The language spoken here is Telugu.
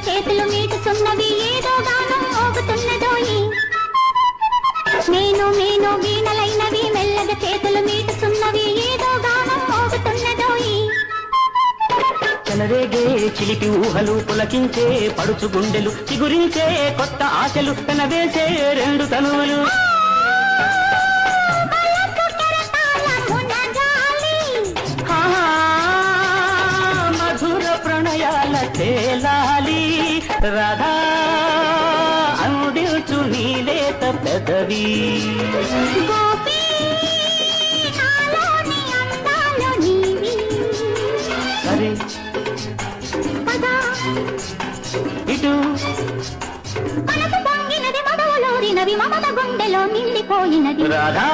చేతులు మీటుతున్నవి ఏదో గానం మోగుతున్నదోయి మేను మేను వీణలైనవి మెల్లగా చేతులు మీటుతున్నవి ఏదో గానం మోగుతున్నదోయి చెలరేగే చిలిపి ఊహలు పులకించే పడుచు గుండెలు చిగురించే కొత్త ఆశలు కనవేసే రెండు తనువులు మధుర ప్రణయాల తేలాలి రాధా అందించు నీలేత పెదవి సరే ఇటు మనసు పొంగినది మదవలూరినవి మమత గుండెలో నిండిపోయినది రాధా